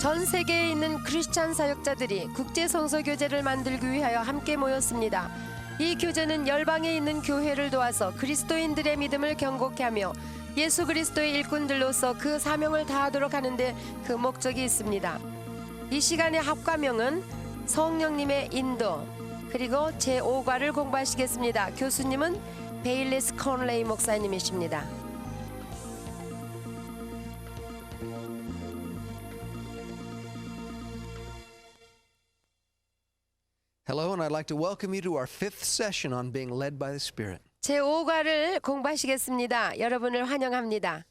전 세계에 있는 크리스찬 사역자들이 국제 성서 교제를 만들기 위하여 함께 모였습니다. 이 교제는 열방에 있는 교회를 도와서 그리스도인들의 믿음을 경고케 하며 예수 그리스도의 일꾼들로서 그 사명을 다하도록 하는데 그 목적이 있습니다. 이 시간의 학과명은 성령님의 인도, 그리고 제5과를 공부하시겠습니다. 교수님은 베일리스 컨레이 목사님이십니다. Hello, and I'd like to welcome you to our fifth session on being led by the Spirit. 제5과를 공부하시겠습니다. 여러분을 환영합니다.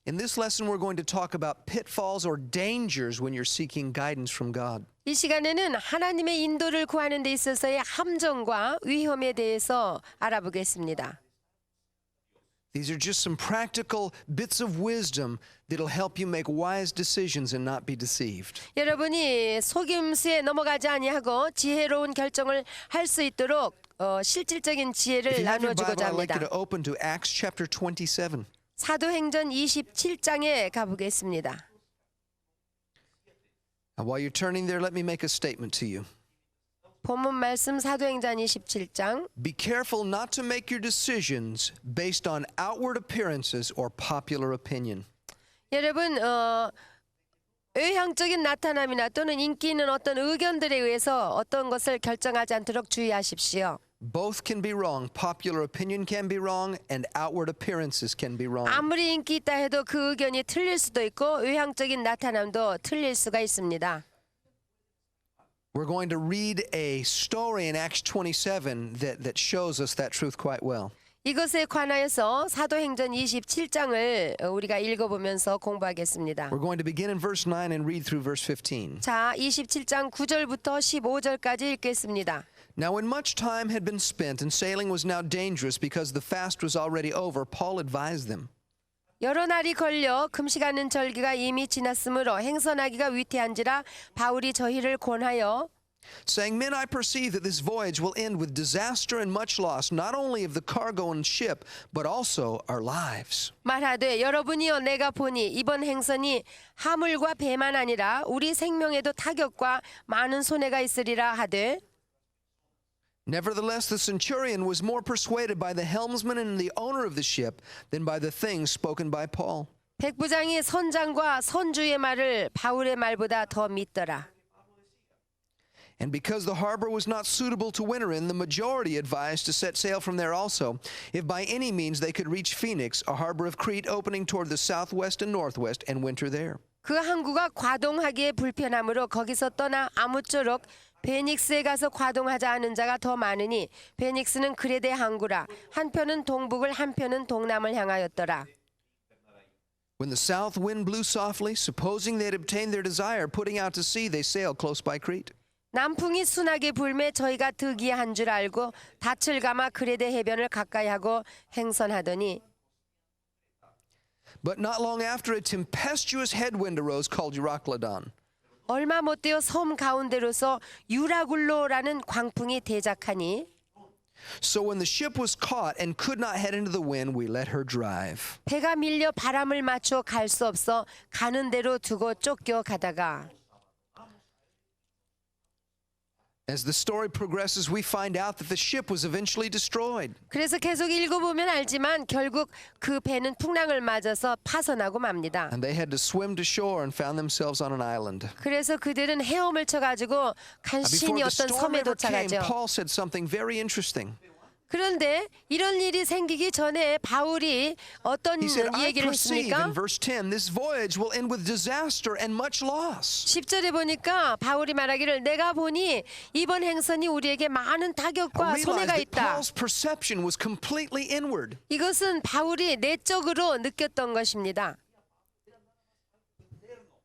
In this lesson, we're going to talk about pitfalls or dangers when you're seeking guidance from God. 이 시간에는 하나님의 인도를 구하는 데 있어서의 함정과 위험에 대해서 알아보겠습니다. These are just some practical bits of wisdom that'll help you make wise decisions and not be deceived. 여러분이 속임수에 넘어가지 아니하고 지혜로운 결정을 할 수 있도록 실질적인 If 지혜를 you have your 나누어주고자 Bible, I'd like 합니다. you to open to Acts chapter 27. 사도행전 27장에 가보겠습니다. Now, while you're turning there, let me make a statement to you. 본문 말씀 사도행전 27장. Be careful not to make your decisions based on outward appearances or popular opinion. 여러분 외향적인 나타남이나 또는 인기 있는 어떤 의견들에 의해서 어떤 것을 결정하지 않도록 주의하십시오. Both can be wrong. Popular opinion can be wrong, and outward appearances can be wrong. 아무리 인기 있다 해도 그 의견이 틀릴 수도 있고 외향적인 나타남도 틀릴 수가 있습니다. We're going to read a story in Acts 27 that shows us that truth quite well. 이것에 관하여서 사도행전 27장을 우리가 읽어보면서 공부하겠습니다. We're going to begin in verse 9 and read through verse 15. 자, 27장 9절부터 15절까지 읽겠습니다. Now when much time had been spent and sailing was now dangerous because the fast was already over, Paul advised them. 여러 날이 걸려 금식하는 절기가 이미 지났으므로 행선하기가 위태한지라 바울이 저희를 권하여 Saying, Men, I perceive that this voyage will end with disaster and much loss, not only of the cargo and ship, but also our lives. 말하되 여러분이여 내가 보니 이번 행선이 하물과 배만 아니라 우리 생명에도 타격과 많은 손해가 있으리라 하되 Nevertheless, the centurion was more persuaded by the helmsman and the owner of the ship than by the things spoken by Paul. 백부장이 선장과 선주의 말을 바울의 말보다 더 믿더라. And because the harbor was not suitable to winter in, the majority advised to set sail from there also, if by any means they could reach Phoenix, a harbor of Crete opening toward the southwest and northwest, and winter there. 그 항구가 과동하기에 불편하므로 거기서 떠나 아무쪼록 베닉스에 가서 과동하자 하는 자가 더 많으니 베닉스는 그레데 항구라 한편은 동북을 한편은 동남을 향하였더라. When the south wind blew softly, supposing they had obtained their desire, putting out to sea, they sailed close by Crete. 남풍이 순하게 불매 저희가 득이한 줄 알고 닻을 감아 그레데 해변을 가까이 하고 행선하더니 But not long after, a tempestuous headwind arose called Euroclydon. 얼마 못되어 섬 가운데로서 유라굴로라는 광풍이 대작하니 So when the ship was caught and could not head into the wind, we let her drive. 배가 밀려 바람을 맞춰 갈 수 없어 가는 대로 두고 쫓겨 가다가 As the story progresses, we find out that the ship was eventually destroyed. 그래서 계속 읽어보면 알지만 결국 그 배는 풍랑을 맞아서 파손하고 맙니다. And they had to swim to shore and found themselves on an island. 그래서 그들은 헤엄을 쳐가지고 Before 간신히 the 어떤 storm 섬에 ever came, 도착하죠. Paul said something very interesting. 그런데 이런 일이 생기기 전에 바울이 어떤 He said, I 얘기를 perceive, 했습니까? in verse 10, this voyage will end with disaster and much loss. 10절에 보니까 바울이 말하기를 내가 보니 이번 행선이 우리에게 많은 I 타격과 realized 손해가 that 있다. Paul's perception was completely inward. 이것은 바울이 내적으로 느꼈던 것입니다.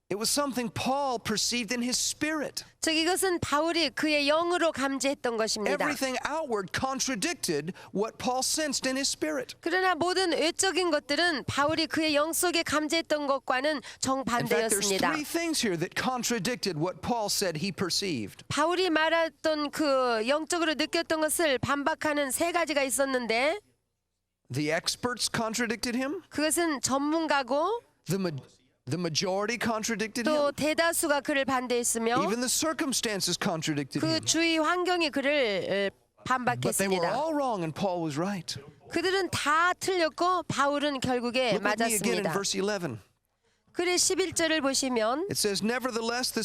It was something Paul perceived in his spirit. 즉 이것은 바울이 그의 영으로 감지했던 것입니다. Everything outward contradicted what Paul sensed in his spirit. 그러나 모든 외적인 것들은 바울이 그의 영 속에 감지했던 것과는 In fact, there's 정반대였습니다. three things here that contradicted what Paul said he perceived. 바울이 말했던 그 영적으로 느꼈던 것을 반박하는 세 가지가 있었는데 The experts contradicted him. 그것은 전문가고 The majority contradicted 또 him. 대다수가 그를 반대했으며 Even the circumstances contradicted 그 him. 주위 환경이 그를 But they were 반박했습니다. all wrong and Paul was right. 그들은 다 틀렸고 바울은 결국에 Look with me again in 맞았습니다. verse 11. 그래 11절을 보시면 It says, Nevertheless, the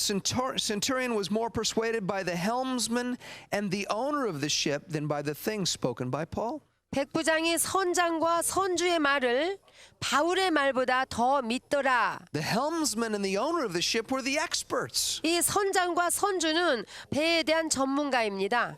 centurion was more persuaded by the helmsman and the owner of the ship than by the things spoken by Paul. 백부장이 선장과 선주의 말을 바울의 말보다 더 믿더라. The helmsman and the owner of the ship were the experts. 이 선장과 선주는 배에 대한 전문가입니다.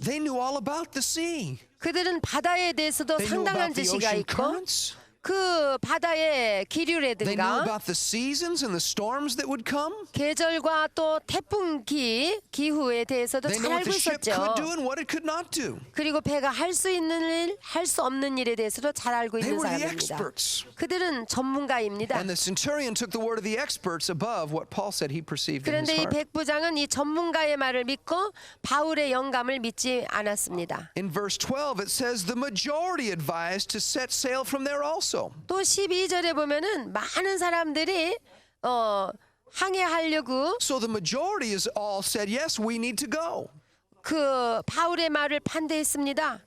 They knew all about the sea. 그들은 바다에 대해서도 They knew 상당한 about the 지식이 ocean 있고 currents. 그 바다의 They knew 기류라든가 about the seasons and the storms that would come. 계절과 또 태풍기 기후에 대해서도 They 잘 knew what 알고 the ship 있었죠. could do and what it could not do. 그리고 배가 할 수 있는 일, 할 수 없는 일에 대해서도 잘 알고 They 있는 were the 사람입니다. experts. 그들은 전문가입니다. And the centurion took the word of the experts above what Paul said he perceived in his 그런데 이 heart. 백부장은 이 전문가의 말을 믿고 바울의 영감을 믿지 않았습니다. In verse 12 it says the majority advised to set sail from there also. 또 12절에 보면은 많은 사람들이 항해하려고 So the majority is all said, yes, we need to go. 그 바울의 말을 반대했습니다.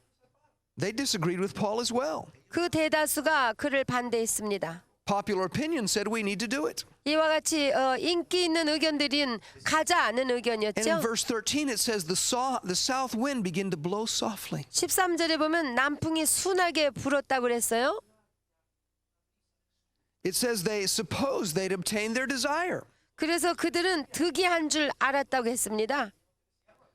They disagreed with Paul as well. 그 대다수가 그를 반대했습니다. Popular opinion said we need to do it. 이와 같이 인기 있는 의견들은 가자는 And in 의견이었죠. verse 13 it says the south wind began to blow softly. 13절에 보면 남풍이 순하게 불었다고 그랬어요. It says they supposed they'd obtained their desire. 그래서 그들은 득이한 줄 알았다고 했습니다.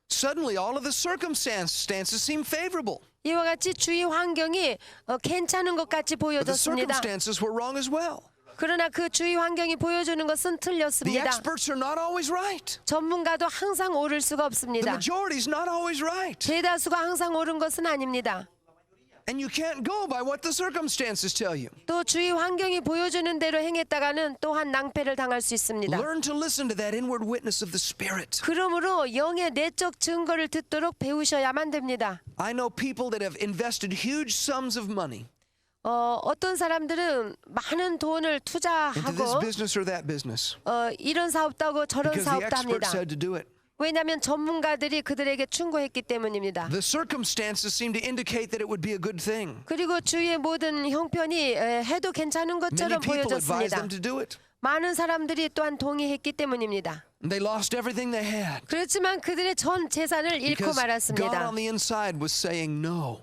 Suddenly all of the circumstances seemed favorable. 이와 같이 주위 환경이 괜찮은 것 같이 But the 보여졌습니다. circumstances were wrong as well. 그러나 그 주위 환경이 보여주는 것은 The 틀렸습니다. experts are not always right. 전문가도 항상 옳을 수가 The 없습니다. majority is not always right. 대다수가 항상 옳은 것은 아닙니다. And you can't go by what the circumstances tell you. 또 주위 환경이 보여주는 대로 행했다가는 또한 낭패를 당할 수 있습니다. Learn to listen to that inward witness of the Spirit. 그러므로 영의 내적 증거를 듣도록 배우셔야만 됩니다. I know people that have invested huge sums of money 어떤 사람들은 많은 돈을 into this 투자하고 business or that business 이런 사업도 하고 저런 because the 사업도 experts 합니다. said to do it. 왜냐하면 전문가들이 그들에게 충고했기 때문입니다. The circumstances seem to indicate that it would be a good thing. 그리고 주위의 모든 형편이 해도 괜찮은 Many 것처럼 people advised 보여졌습니다. them to do it. 많은 사람들이 또한 동의했기 때문입니다. And they lost everything they had 그렇지만 그들의 전 재산을 잃고 because God 말았습니다. on the inside was saying no.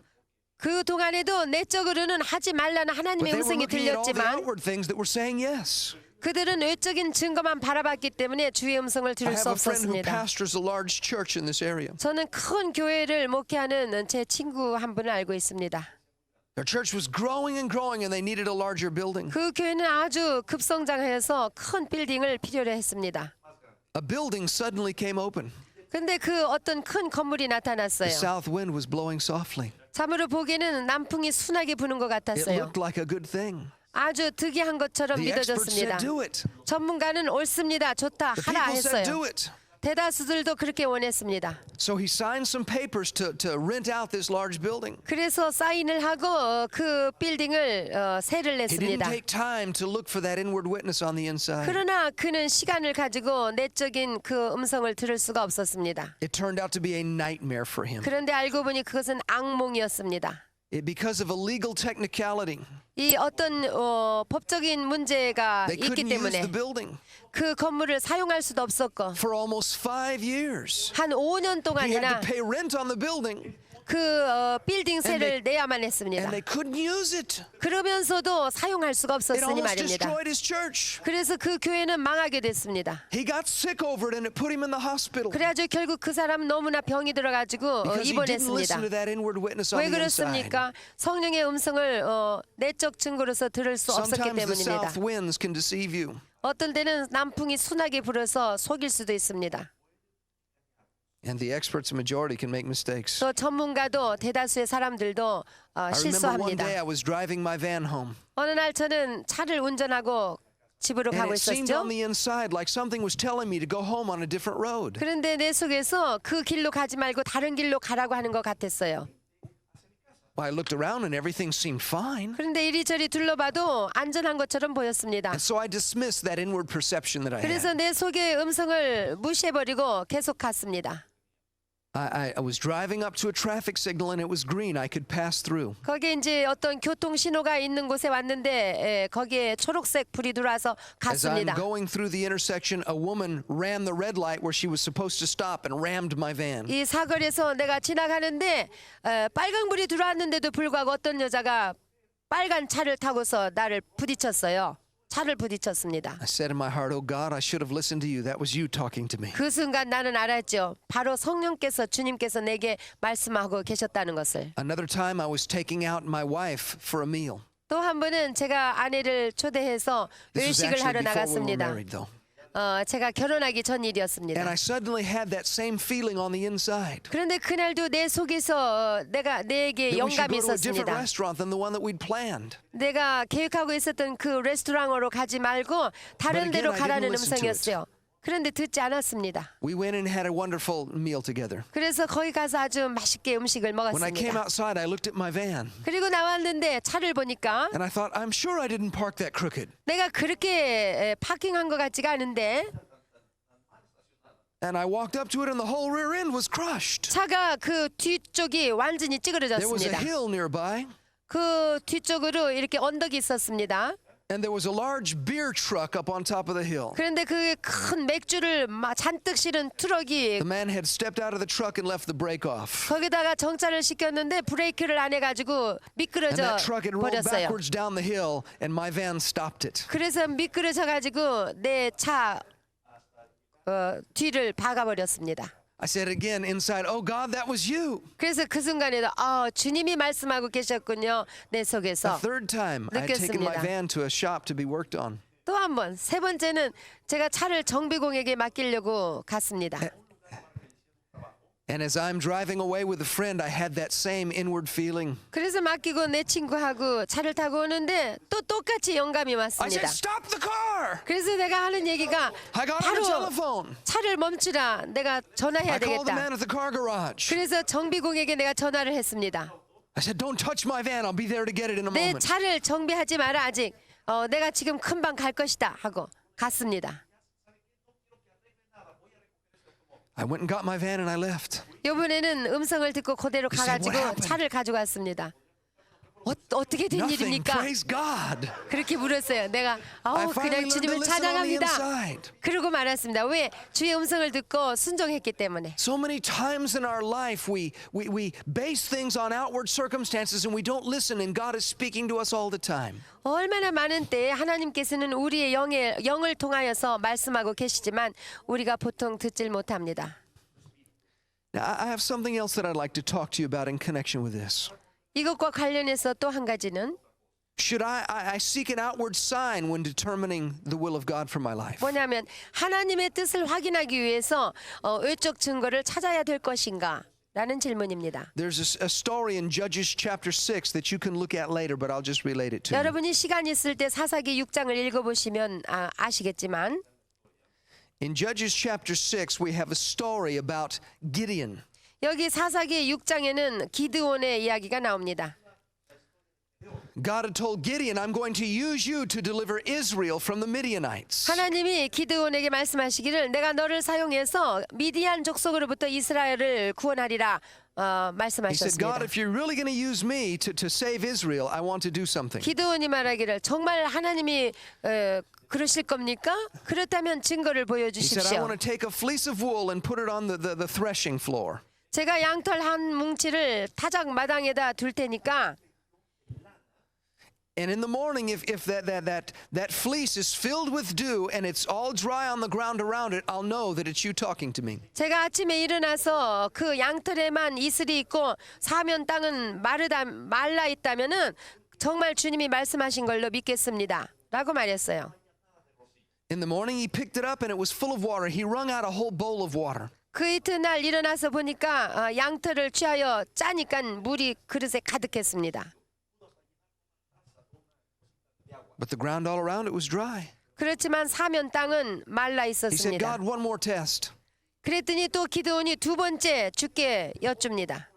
그 동안에도 내적으로는 하지 말라는 But 하나님의 they were 음성이 looking at all the 들렸지만 outward things that were saying yes. 그들은 외적인 증거만 바라봤기 때문에 주의 음성을 I 들을 수 have a friend who 없었습니다. pastors a large church in this area. 저는 큰 교회를 목회하는 제 친구 한 분을 알고 있습니다. Their church was growing and growing and they needed a larger building. 그 교회는 아주 급성장해서 큰 빌딩을 필요로 했습니다. A building suddenly came open. 근데 그 어떤 큰 건물이 The 나타났어요. south wind was blowing softly. 참으로 보기에는 남풍이 순하게 부는 것 It 같았어요. looked like a good thing. 아주 득이한 것처럼 The experts 믿어졌습니다. said do it. 전문가는 옳습니다. 좋다. The 하라 people said 했어요. do it. 대다수들도 그렇게 원했습니다. So he signed some papers to rent out this large building. 그래서 사인을 하고 그 빌딩을 세를 He didn't 냈습니다. take time to look for that inward witness on the inside. 그러나 그는 시간을 가지고 내적인 그 음성을 들을 수가 없었습니다. It turned out to be a nightmare for him. 그런데 알고 보니 그것은 악몽이었습니다. Because of a legal technicality, 이 어떤 법적인 문제가 they 있기 couldn't use 때문에 the building 그 건물을 사용할 수도 없었고 for almost 5 years. 한 5년 He had 동안이나 to pay rent on the building, 그 빌딩세를 내야만 했습니다. and they couldn't use it. 그러면서도 사용할 수가 It 없었으니 almost 말입니다. destroyed his church. 그래서 그 교회는 망하게 됐습니다. He got sick over it, and it put him in the hospital 그래가지고 결국 그 사람 너무나 병이 들어가지고 because he didn't 입원했습니다. listen to that inward witness on 왜 the inside. 그렇습니까? 성령의 음성을 내적 증거로서 들을 수 없었기 Sometimes the 때문입니다. south winds can deceive you. 어떤 때는 남풍이 순하게 불어서 속일 수도 있습니다. And the experts majority can make mistakes. 또 전문가도 대다수의 사람들도 I remember one 실수합니다. day I was driving my van home, 어느 날 저는 차를 운전하고 집으로 and 가고 it seemed 있었죠. on the inside like something was telling me to go home on a different road. 그런데 내 속에서 그 길로 가지 말고 다른 길로 가라고 하는 것 같았어요. Well, I looked around and everything seemed fine. 그런데 이리저리 둘러봐도 안전한 것처럼 보였습니다. And so I dismissed that inward perception that I had. 그래서 내 속의 음성을 무시해버리고 계속 갔습니다. I was driving up to a traffic signal and it was green. I could pass through. 거기에 이제 어떤 교통 신호가 있는 곳에 왔는데 거기에 초록색 불이 들어와서 As I'm 갔습니다. going through the intersection, a woman ran the red light where she was supposed to stop and rammed my van. 이 사거리에서 내가 지나가는데 빨간불이 들어왔는데도 불구하고 어떤 여자가 빨간 차를 타고서 나를 부딪혔어요. 차를 부딪혔습니다. I said in my heart, "Oh God, I should have listened to you. That was you talking to me." 그 순간 나는 알았죠. 바로 성령께서 주님께서 내게 말씀하고 계셨다는 것을. Another time I was taking out my wife for a meal. 또 한 번은 제가 아내를 초대해서 This was 외식을 actually 하러 before we were 나갔습니다. married though. 제가 결혼하기 전 And 일이었습니다. I suddenly had that same feeling on the inside. 그런데 그날도 내 속에서 내게 That we should 영감이 go to a different 있었습니다. restaurant than the one that we'd planned. 내가 계획하고 있었던 그 레스토랑으로 가지 말고 다른 But again, 데로 I 가라는 didn't listen to 음성이었어요. 그런데 듣지 않았습니다. We went and had a wonderful meal together. 그래서 거기 가서 아주 맛있게 음식을 When I came 먹었습니다. outside, I looked at my van 그리고 나왔는데 차를 보니까 and I thought, I'm sure I didn't park that crooked. 내가 그렇게 파킹한 것 같지가 않은데 And I walked up to it and the whole rear end was crushed. 차가 그 뒤쪽이 완전히 There was a 찌그러졌습니다. hill nearby 그 뒤쪽으로 이렇게 언덕이 있었습니다. and there was a large beer truck up on top of the hill. 그런데 그 큰 맥주를 막 잔뜩 실은 트럭이 The man had stepped out of the truck and left the brake off. 거기다가 정차를 시켰는데 브레이크를 안 해가지고 And 미끄러져 that truck had rolled 버렸어요. backwards down the hill and my van stopped it. 그래서 미끄러져가지고 내 차 뒤를 박아버렸습니다. I said again inside, "Oh God, that was you." 그래서 그 순간에도 주님이 말씀하고 계셨군요. 내 The 속에서. third time, I had taken my 느꼈습니다. van to a shop to be worked on. 또 한 번, 세 번째는 제가 차를 정비공에게 맡기려고 갔습니다. And as I'm driving away with a friend, I had that same inward feeling. 그래서 맡기고 내 친구하고 차를 타고 오는데 또 똑같이 영감이 I 왔습니다. said, "Stop the car." 그래서 내가 하는 얘기가 I got on the 바로 telephone. 차를 멈추라. 내가 전화해야 I called the 되겠다. man at the car garage. 그래서 정비공에게 내가 전화를 했습니다. I said, "Don't touch my van. I'll be there to get it in a 내 moment." 차를 정비하지 마라 아직. 내가 지금 금방 갈 것이다 하고 갔습니다. I went and got my van and I left. 이번에는 음성을 듣고 그대로 He said, "What 가가지고 happened?" 차를 가져갔습니다. 어떻게 된 Nothing. 일입니까? Praise God. 그렇게 물었어요. 내가 I finally 그냥 learned to 주님을 listen on the 찬양합니다. inside. 그러고 말았습니다. 왜? 주의 음성을 듣고 순종했기 때문에. So many times in our life we base things on outward circumstances and we don't listen and God is speaking to us all the time. 얼마나 많은 때에 하나님께서는 우리의 영을 통하여서 말씀하고 계시지만 우리가 보통 듣질 못합니다. Now, I have something else that I'd like to talk to you about in connection with this. 이것과 관련해서 또 한 가지는 Should I seek an outward sign when determining the will of God for my life? 뭐냐면 하나님의 뜻을 확인하기 위해서 외적 증거를 찾아야 될 것인가? 라는 질문입니다. There's a story in Judges chapter 6 that you can look at later, but I'll just relate it to you. 여러분이 시간 있을 때 사사기 6장을 읽어보시면 아시겠지만 In Judges chapter 6, we have a story about Gideon. 여기 사사기 6장에는 기드온의 이야기가 나옵니다. God had told Gideon, I'm going to use you to deliver Israel from the Midianites. 하나님이 기드온에게 말씀하시기를 내가 너를 사용해서 미디안 족속으로부터 이스라엘을 구원하리라 He said, 말씀하셨습니다. God, if you're really going to use me to save Israel, I want to do something. 기드온이 말하기를 정말 하나님이 그러실 겁니까? 그렇다면 증거를 He said, I 보여주십시오. want to take a fleece of wool and put it on the threshing floor. 제가 양털 한 뭉치를 타작 마당에다 둘 테니까 And in the morning, if that fleece is filled with dew and it's all dry on the ground around it, I'll know that it's you talking to me. 제가 아침에 일어나서 그 양털에만 이슬이 있고 사면 땅은 말라 있다면은 정말 주님이 말씀하신 걸로 믿겠습니다. 라고 말했어요. In the morning, he picked it up and it was full of water. He wrung out a whole bowl of water. 그 이튿날 일어나서 보니까 양털을 취하여 짜니까 물이 그릇에 가득했습니다. But the ground all around it was dry. 그렇지만 사면 땅은 말라 He said, 있었습니다. God, one more test. 그랬더니 또 기드온이 두 번째 주께 여쭙니다.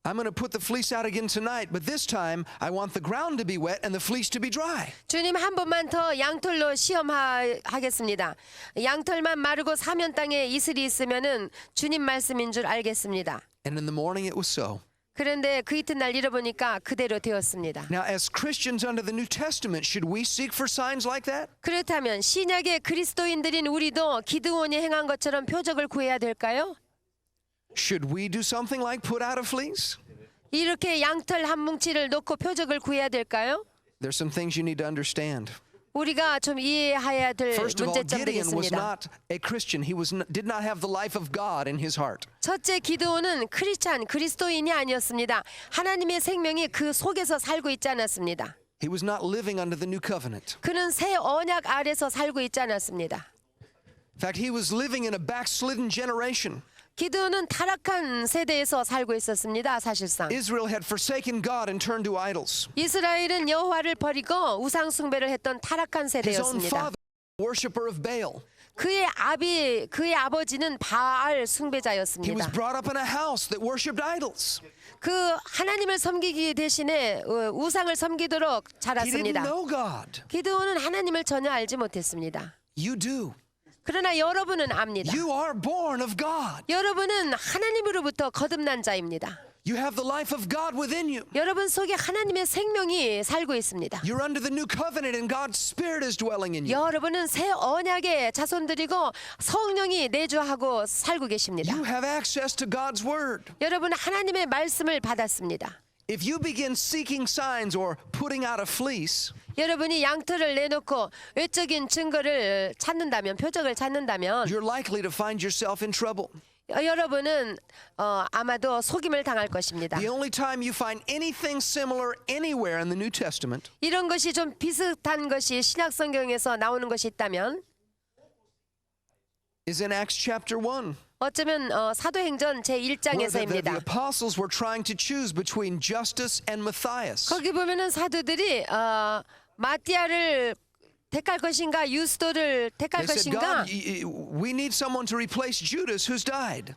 I'm going to put the fleece out again tonight, but this time I want the ground to be wet and the fleece to be dry. 주님 한 번만 더 양털로 시험하겠습니다. 양털만 마르고 사면 땅에 이슬이 있으면은 주님 말씀인 줄 알겠습니다. And in the morning it was so. 그런데 그 이튿날 잃어보니까 그대로 되었습니다. Now, as Christians under the New Testament, should we seek for signs like that? 그렇다면 신약의 그리스도인들인 우리도 기드온이 행한 것처럼 표적을 구해야 될까요? Should we do something like put out a fleece? 이렇게 양털 한 뭉치를 놓고 표적을 구해야 될까요? There's some things you need to understand. 우리가 좀 이해해야 될 First of all, 문제점들이 Gideon was 있습니다. not a Christian. He did not have the life of God in his heart. 첫째, 기드온은 그리스도인이 아니었습니다. 하나님의 생명이 그 속에서 살고 있지 않았습니다. He was not living under the new covenant. 그는 새 언약 아래서 살고 있지 않았습니다. In fact, he was living in a backslidden generation. 기드온은 타락한 세대에서 살고 있었습니다. 사실상 Israel had forsaken God and turned to idols. 이스라엘은 여호와를 버리고 우상 숭배를 했던 타락한 His own 세대였습니다. father, worshiper of Baal. 그의 아버지는 바알 He was 숭배자였습니다. brought up in a house that worshipped idols. 그 하나님을 섬기기 대신에 우상을 섬기도록 He didn't 자랐습니다. know God. 기드온은 하나님을 전혀 알지 못했습니다. You do. 그러나 여러분은 압니다. You are born of God. 여러분은 하나님으로부터 거듭난 자입니다. You have the life of God within you. 여러분 속에 하나님의 생명이 살고 있습니다. You're under the new covenant and God's Spirit is dwelling in you. 여러분은 새 언약의 자손들이고 성령이 내주하고 살고 계십니다. You have access to God's Word. 여러분은 하나님의 말씀을 받았습니다. If you begin seeking signs or putting out a fleece, 여러분이 양털을 내놓고 외적인 증거를 찾는다면, 표적을 찾는다면 you're likely to find yourself in trouble. 여러분은 아마도 속임을 당할 것입니다. The only time you find anything similar anywhere in the New Testament 이런 것이 좀 비슷한 것이 신약 성경에서 나오는 것이 있다면 is in Acts chapter 1. 어쩌면 사도행전 Where the 제1장에서입니다. apostles were trying to choose between Justus and Matthias. 거기 보면은 사도들이 마띠아를 택할 것인가 유스도를 택할 They said, 것인가 God, we need someone to replace Judas who's died.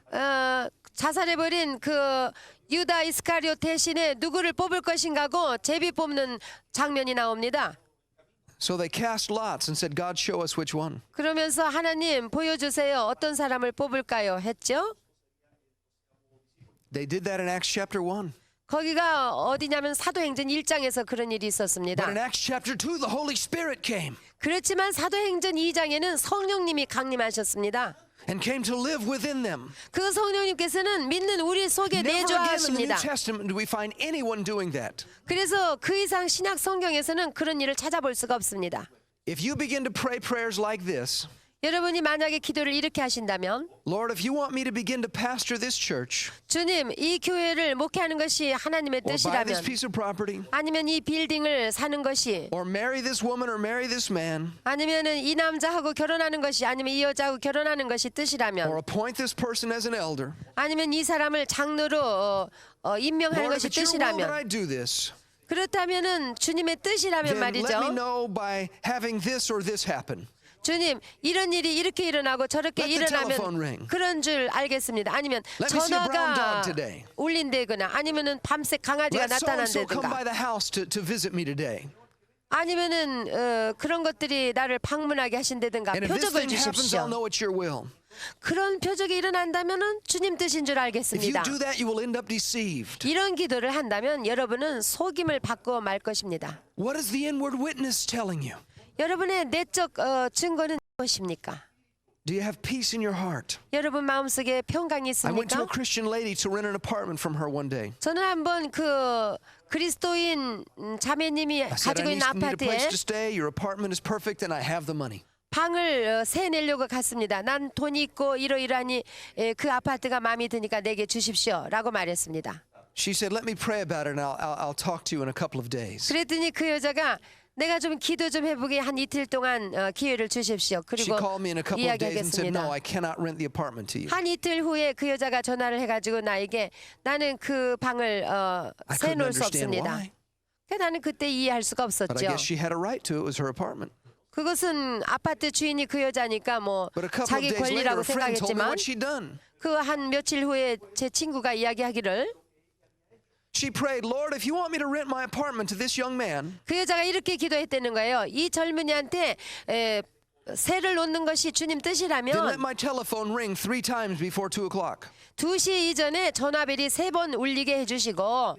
자살해버린 그 유다 이스카리오 대신에 누구를 뽑을 것인가고 제비 뽑는 장면이 나옵니다. So they cast lots and said, God, show us which one. 그러면서 하나님 보여주세요. 어떤 사람을 뽑을까요? 했죠. They did that in Acts chapter 1. 거기가 어디냐면 사도행전 1장에서 그런 일이 있었습니다. But in Acts chapter 2, the Holy Spirit came 그렇지만 사도행전 2장에는 성령님이 강림하셨습니다. and came to live within them. 그 성령님께서는 믿는 우리 속에 Never again in the New 내주하십니다. Testament do we find anyone doing that. 그래서 그 이상 신약 성경에서는 그런 일을 찾아볼 수가 없습니다. If you begin to pray prayers like this, 여러분이 만약에 기도를 이렇게 하신다면 Lord, if you want me to begin to pastor this church 주님 이 교회를 목회하는 것이 하나님의 or buy this 뜻이라면 piece of property 아니면 이 빌딩을 사는 것이 or marry this woman or marry this man 아니면은 이 남자하고 결혼하는 것이 아니면 이 여자하고 결혼하는 것이 or 뜻이라면 appoint this person as an elder, 아니면 이 사람을 장로로 임명하는 Lord, 것이 if it's your will that 뜻이라면 I do this, 그렇다면은 주님의 뜻이라면 then let me 말이죠. know by having this or this happen. 주님 이런 일이 이렇게 일어나고 저렇게 Let the telephone 일어나면 ring. 그런 줄 알겠습니다. 아니면 Let me see a brown 전화가 dog today. 울린다거나 아니면은 밤새 강아지가 Let so and so come 나타난다든가 by the house to visit me today. 아니면은 그런 것들이 나를 방문하게 하신다든가 And if this 표적을 thing happens, I'll 주십시오. know it's your will. 그런 표적이 일어난다면은 주님 뜻인 줄 If you 알겠습니다. do that, you will end up deceived. 이런 기도를 한다면 여러분은 속임을 받고 말 것입니다. What is the inward witness telling you? 여러분의 내적 증거는 무엇입니까? Do you have peace in your heart? 여러분 마음속에 평강이 I went to a 있습니까? Christian lady to rent an apartment from her one day. 저는 한번 그 그리스도인 자매님이 I said, 가지고 I 있는 need a place 아파트에 to stay. Your apartment is perfect and I have the money. 방을 세 내려고 갔습니다. 난 돈이 있고 이러이러하니 그 아파트가 마음에 드니까 내게 주십시오라고 말했습니다. She said, let me pray about it and I'll talk to you in a couple of days. 그랬더니 그 여자가 내가 좀 기도 좀 해보게 한 이틀 동안 기회를 주십시오. She 그리고 called me in a couple of days and said, no, 이야기하겠습니다. I cannot rent the apartment to you. 한 이틀 후에 그 여자가 전화를 해가지고 나에게 나는 그 방을 I 세 couldn't 놓을 수 understand 없습니다. why. 나는 그때 이해할 수가 But I 없었죠. guess she had a right to. It was her apartment. 그것은 아파트 주인이 그 여자니까 뭐 But a couple of 자기 days later, 권리라고 a friend told me 생각했지만 what she'd done. 그 한 며칠 후에 제 친구가 이야기하기를 She prayed, Lord, if you want me to rent my apartment to this young man, 그 여자가 이렇게 기도했다는 거예요. 이 젊은이한테 세를 놓는 것이 주님 then let 뜻이라면 my telephone ring 3 times before 2 o'clock. 2시 이전에 전화벨이 3번 울리게 해주시고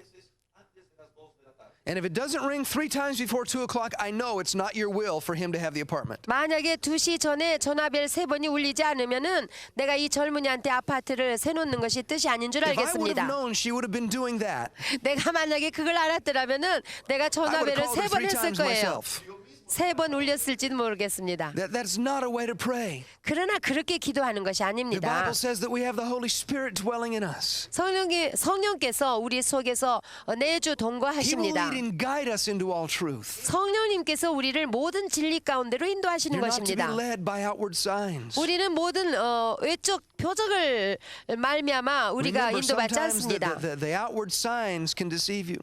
And if it doesn't ring 3 times before 2 o'clock, I know it's not your will for him to have the apartment. 만약에 2시 전에 전화벨 3번이 울리지 않으면은 내가 이 젊은이한테 아파트를 세놓는 것이 뜻이 아닌 줄 If I would have 알겠습니다. known she would have been doing that, 내가 만약에 그걸 알았더라면은 내가 I would 전화벨을 have called her 3번 3 했을 times 거예요. myself. 3번 울렸을지는 모르겠습니다. That's not a way to pray. 그러나 그렇게 기도하는 것이 The 아닙니다. Bible says that we have the Holy Spirit dwelling in us. 성령께서 우리 속에서 내주 He will 동거하십니다. lead and guide us into all truth. 성령님께서 우리를 모든 진리 가운데로 인도하시는 You're not to be 것입니다. led by outward signs. 우리는 모든 외적 표적을 말미암아 우리가 Remember, 인도받지 sometimes 않습니다. the outward signs can deceive you.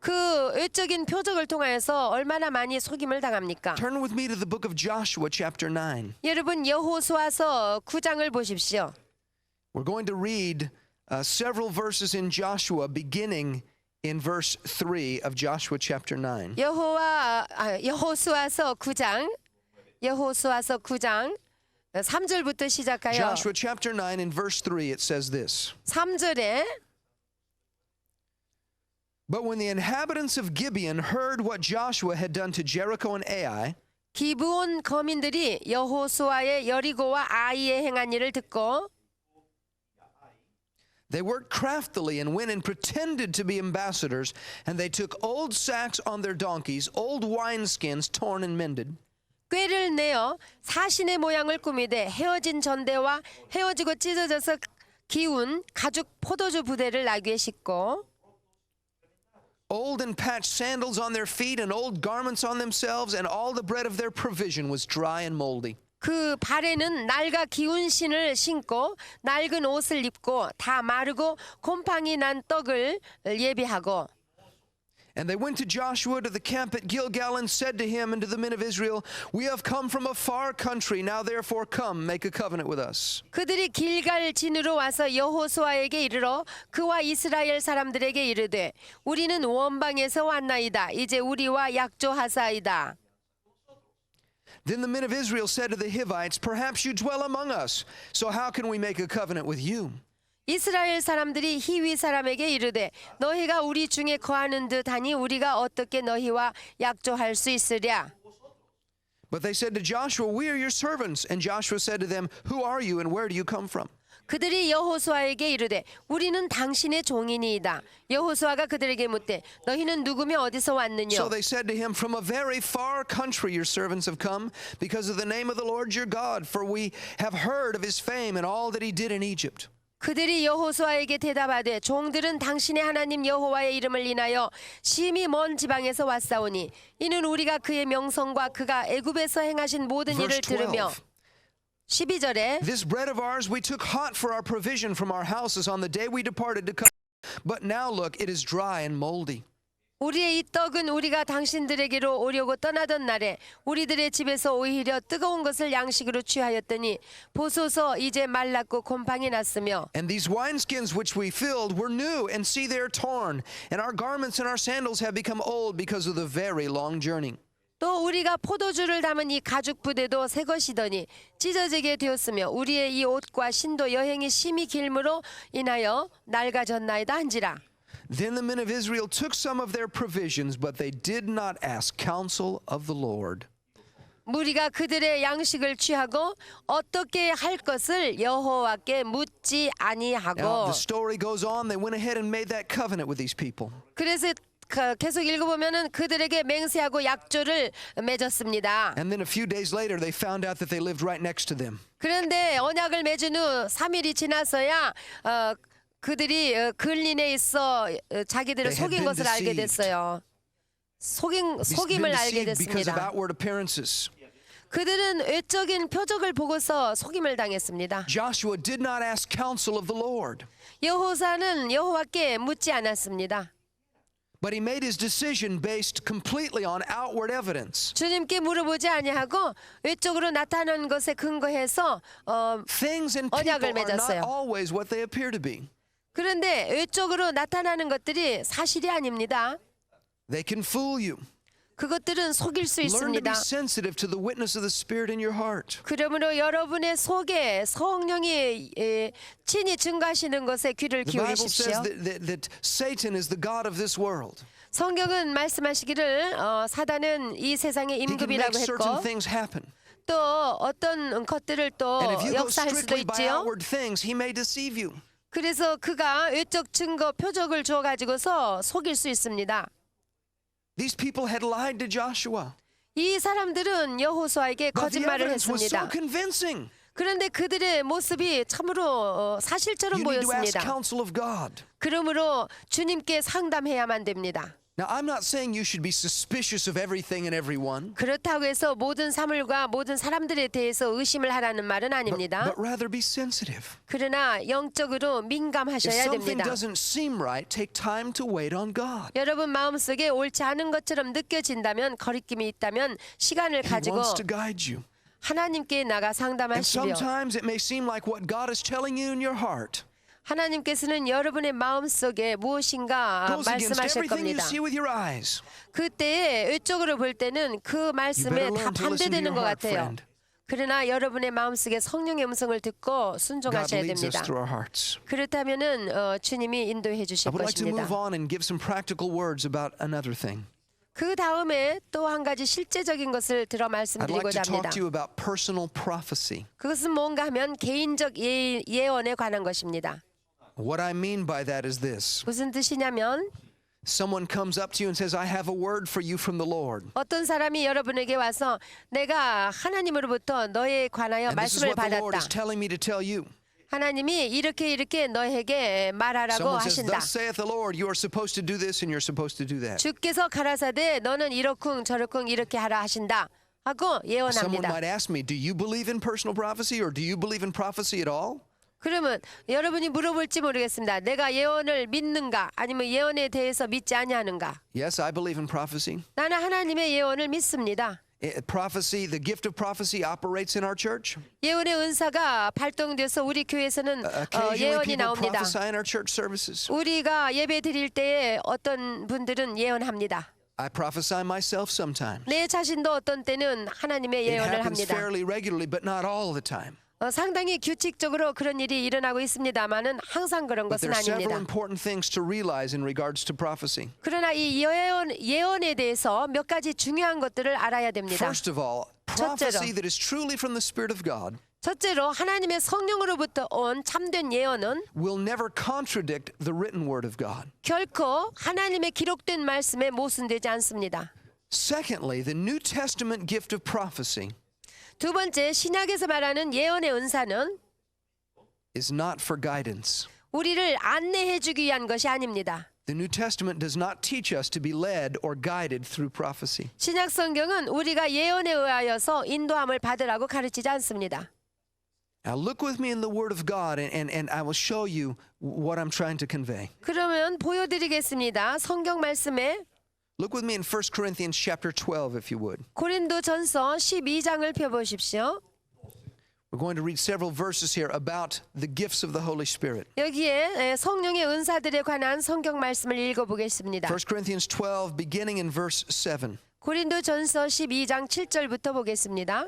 그 외적인 표적을 통하여서 얼마나 많이 속임을 당합니까? Turn with me to the book of Joshua, chapter 9. 여러분 여호수아서 9장을 보십시오. We're going to read several verses in Joshua, beginning in verse 3 of Joshua, chapter 9. 여호수아서 9장 3절부터 시작하여 Joshua, chapter 9, in verse 3, it says this. 3절에 But when the inhabitants of Gibeon heard what Joshua had done to Jericho and Ai, 기브온 거민들이 여호수아의 여리고와 아이에 행한 일을 듣고 they worked craftily and went and pretended to be ambassadors, and they took old sacks on their donkeys, old wineskins torn and mended. 꾀를 내어 사신의 모양을 꾸미되 헤어진 전대와 헤어지고 찢어져서 기운 가죽 포도주 부대를 나귀에 싣고 Old and patched sandals on their feet and old garments on themselves, and all the bread of their provision was dry and moldy. 그 발에는 낡아 기운 신을 신고 낡은 옷을 입고 다 마르고 곰팡이 난 떡을 예비하고 And they went to Joshua to the camp at Gilgal and said to him and to the men of Israel, We have come from a far country, now therefore come, make a covenant with us. 그들이 길갈 진으로 와서 여호수아에게 이르러 그와 이스라엘 사람들에게 이르되 우리는 원방에서 왔나이다. 이제 우리와 약조하사이다. Then the men of Israel said to the Hivites, Perhaps you dwell among us, so how can we make a covenant with you? 이스라엘 사람들이 히위 사람에게 이르되 너희가 우리 중에 거하는 듯하니 우리가 어떻게 너희와 약조할 수 있으랴. But they said to Joshua, We are your servants. And Joshua said to them, Who are you and where do you come from? 그들이 여호수아에게 이르되 우리는 당신의 종이니이다. 여호수아가 그들에게 묻되 너희는 누구며 어디서 왔느냐. So they said to him, From a very far country your servants have come, because of the name of the Lord your God, for we have heard of his fame and all that he did in Egypt. 그들이 여호수아에게 대답하되 종들은 당신의 하나님 여호와의 이름을 인하여 심히 먼 지방에서 왔사오니 이는 우리가 그의 명성과 그가 애굽에서 행하신 모든 Verse 일을 들으며 12절에 This bread of ours we took hot for our provision from our houses on the day we departed to come, but now look, it is dry and moldy. 우리의 이 떡은 우리가 당신들에게로 오려고 떠나던 날에 우리들의 집에서 오히려 뜨거운 것을 양식으로 취하였더니 보소서 이제 말랐고 곰팡이 났으며 And these wineskins which we filled were new, and see they are torn, and our garments and our sandals have become old because of the very long journey. 또 우리가 포도주를 담은 이 가죽 부대도 새 것이더니 찢어지게 되었으며 우리의 이 옷과 신도 여행이 심히 길므로 인하여 낡아졌나이다 한지라. Then the men of Israel took some of their provisions, but they did not ask counsel of the Lord. 무리가 그들의 양식을 취하고 어떻게 할 것을 여호와께 묻지 Now, 아니하고 the story goes on. They went ahead and made that covenant with these people. 그래서 계속 읽어보면은 그들에게 맹세하고 약조를 맺었습니다. And then a few days later, they found out that they lived right next to them. 그런데 언약을 맺은 후 3일이 지나서야 그들이 근린에 있어 자기들을 They had 속인 been 것을 알게 deceived. 됐어요. Been 속임을 알게 deceived because of 됐습니다. outward appearances. 그들은 외적인 표적을 보고서 속임을 당했습니다. Joshua did not ask counsel of the Lord, 여호사는 여호와께 묻지 않았습니다. but he made his decision based completely on outward evidence. 주님께 물어보지 아니하고 외적으로 나타난 것에 근거해서 Things and people 언약을 are not 맺었어요. always what they appear to be. 그런데 외적으로 나타나는 것들이 사실이 아닙니다. They can fool you. 그것들은 속일 수 Learn to be 있습니다. sensitive to the witness of the Spirit in your heart. 그러므로 여러분의 속에 성령이 친히 증가하시는 것에 귀를 The Bible says 기울이십시오. that Satan is the god of this world. 성경은 말씀하시기를 사단은 이 세상의 He can make 임금이라고 certain 했고 things happen. 또 어떤 것들을 또 And if you go 역사할 수도 strictly by 있지요. outward things, he may deceive you. 그래서 그가 외적 증거 표적을 주어 가지고서 속일 수 있습니다. These people had lied to Joshua. 이 사람들은 여호수아에게 But the 거짓말을 evidence was so 했습니다. convincing. 그런데 그들의 모습이 참으로 사실처럼 You need to ask 보였습니다. counsel of God. 그러므로 주님께 상담해야만 됩니다. Now, I'm not saying you should be suspicious of everything and everyone, 그렇다고 해서 모든 사물과 모든 사람들에 대해서 의심을 하라는 말은 아닙니다. but rather be sensitive. 그러나 영적으로 If 민감하셔야 something 됩니다. doesn't seem right, take time to wait on God. 여러분 마음속에 옳지 않은 것처럼 느껴진다면 거리낌이 있다면 시간을 He 가지고 wants to guide you. 하나님께 나가 And 상담하시려. sometimes it may seem like what God is telling you in your heart 하나님께서는 여러분의 마음속에 무엇인가 goes against 말씀하실 everything you 겁니다. see with your eyes. 그때 외적으로 볼 때는 그 You 말씀에 better 다 learn to listen to 반대되는 your 것 heart, 같아요. friend. 그러나 여러분의 마음속에 성령의 음성을 듣고 God 순종하셔야 leads us 됩니다. through our hearts. 그렇다면은 주님이 인도해 I 주실 would like to move 것입니다. on and give some practical words about another thing. 그 다음에 또 한 가지 실제적인 것을 들어 I'd like 말씀드리고자 to 합니다. talk to you about personal prophecy. 그것은 뭔가 하면 개인적 예언에 관한 것입니다. What I mean by that is this. 무슨 뜻이냐면 Someone comes up to you and says, I have a word for you from the Lord. 어떤 사람이 여러분에게 와서 내가 하나님으로부터 너에 관하여 And this is 말씀을 what the Lord 받았다. is telling me to tell you. 하나님이 이렇게 너에게 말하라고 Someone says, 하신다. Thus saith the Lord, you are supposed to do this and you're supposed to do that. 주께서 가라사대 너는 이러쿵 저러쿵 이렇게 하라 하신다 하고 Someone 예언합니다. might ask me, do you believe in personal prophecy or do you believe in prophecy at all? 그러면 여러분이 물어볼지 모르겠습니다. 내가 예언을 믿는가 아니면 예언에 대해서 믿지 아니하는가? Yes, I believe in prophecy. 나는 하나님의 예언을 믿습니다. Prophecy, the gift of prophecy operates in our church. 예언의 은사가 발동돼서 우리 교회에서는 Occasionally 예언이 people 나옵니다. prophesy in our church services. 우리가 예배 드릴 때에 어떤 분들은 예언합니다. I prophesy myself sometimes. 내 자신도 어떤 때는 하나님의 It 예언을 happens 합니다. fairly regularly, but not all the time. 상당히 규칙적으로 그런 일이 일어나고 있습니다만은 항상 그런 But 것은 there are several 아닙니다. important things to realize in regards to prophecy. 그러나 이 예언에 대해서 몇 가지 중요한 것들을 알아야 됩니다. First of all, prophecy that is truly from the Spirit of God 첫째로 하나님의 성령으로부터 온 참된 예언은 will never contradict the written word of God. 결코 하나님의 기록된 말씀에 모순되지 않습니다. Secondly, the New Testament gift of prophecy 두 번째, 신약에서 말하는 예언의 은사는 is not for guidance. 우리를 안내해 주기 위한 것이 아닙니다. The New Testament does not teach us to be led or guided through prophecy. 신약 성경은 우리가 예언에 의하여서 인도함을 받으라고 가르치지 않습니다. Now look with me in the Word of God and I will show you what I'm trying to convey. 그러면 보여드리겠습니다. 성경 말씀에 Look with me in 1 Corinthians chapter 12, if you would. 고린도전서 12장을 펴보십시오. We're going to read several verses here about the gifts of the Holy Spirit. 여기에 성령의 은사들에 관한 성경 말씀을 읽어보겠습니다. 1 Corinthians 12, beginning in verse 7. 고린도전서 12장 7절부터 보겠습니다.